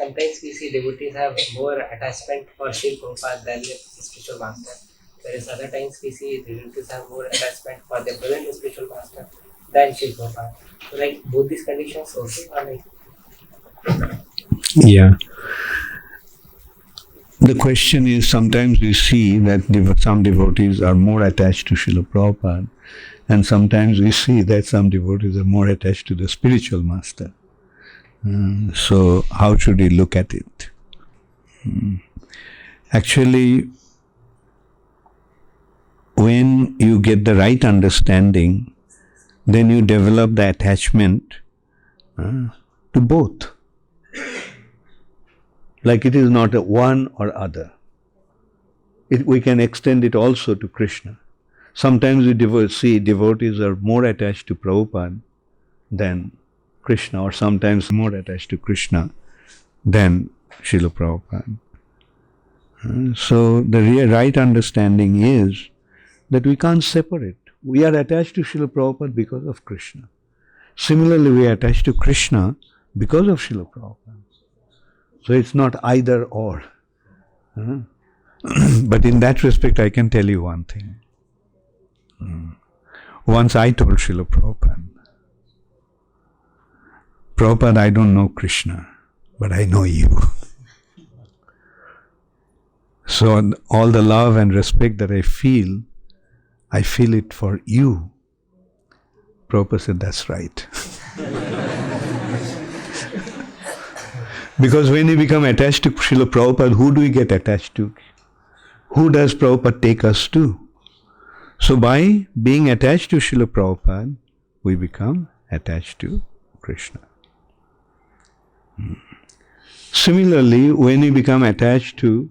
sometimes we see devotees have more attachment for Srila Prabhupada than the spiritual master. Whereas other times we see devotees have more attachment for their present spiritual master than Srila Prabhupada. So like both these conditions also are like. Yeah. The question is, sometimes we see that some devotees are more attached to Srila Prabhupada, and sometimes we see that some devotees are more attached to the spiritual master. So how should we look at it? Actually, when you get the right understanding, then you develop the attachment to both. Like it is not a one or other. We can extend it also to Krishna. Sometimes we see devotees are more attached to Prabhupada than Krishna, or sometimes more attached to Krishna than Srila Prabhupada. So the right understanding is that we can't separate. We are attached to Srila Prabhupada because of Krishna. Similarly, we are attached to Krishna because of Srila Prabhupada. So it's not either or. But in that respect, I can tell you one thing. Once I told Srila Prabhupada, Prabhupada, I don't know Krishna, but I know you. So all the love and respect that I feel it for you. Prabhupada said, that's right. Because when we become attached to Srila Prabhupada, who do we get attached to? Who does Prabhupada take us to? So by being attached to Srila Prabhupada, we become attached to Krishna. Similarly, when we become attached to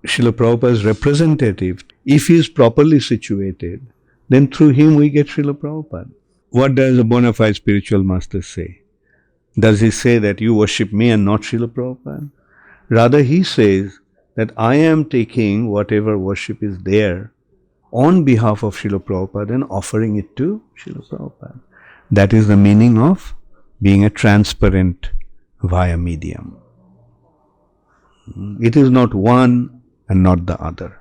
Srila Prabhupada's representative, if he is properly situated, then through him we get Srila Prabhupada. What does a bona fide spiritual master say? Does he say that you worship me and not Srila Prabhupada? Rather, he says that I am taking whatever worship is there on behalf of Srila Prabhupada and offering it to Srila Prabhupada. That is the meaning of being a transparent via medium. It is not one and not the other.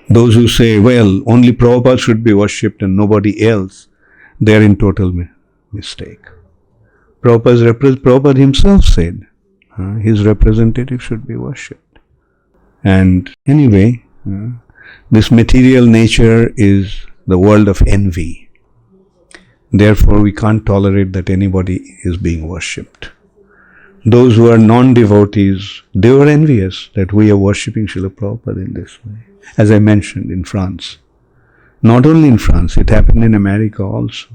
Those who say, well, only Prabhupada should be worshipped and nobody else, they are in total mistake. Prabhupada himself said his representative should be worshipped. And anyway, this material nature is the world of envy. Therefore, we can't tolerate that anybody is being worshipped. Those who are non-devotees, they were envious that we are worshipping Srila Prabhupada in this way. As I mentioned, in France. Not only in France, it happened in America also.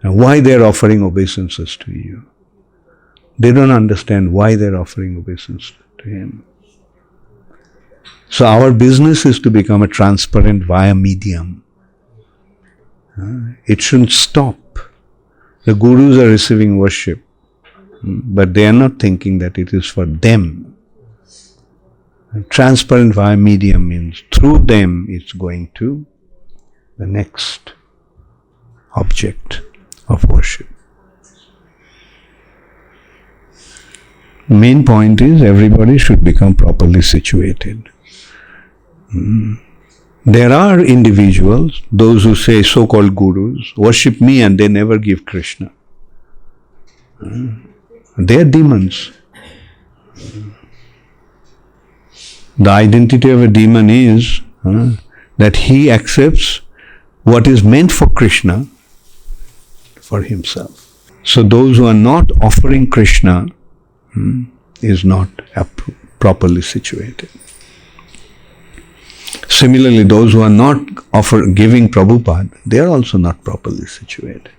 Now, why they are offering obeisances to you? They don't understand why they are offering obeisance to him. So our business is to become a transparent via medium. It shouldn't stop. The gurus are receiving worship, but they are not thinking that it is for them. Transparent via medium means through them it's going to the next object of worship. Main point is everybody should become properly situated. There are individuals, those who say so-called gurus, worship me and they never give Krishna. They are demons. The identity of a demon is that he accepts what is meant for Krishna for himself. So those who are not offering Krishna is not properly situated. Similarly, those who are not giving Prabhupada, they are also not properly situated.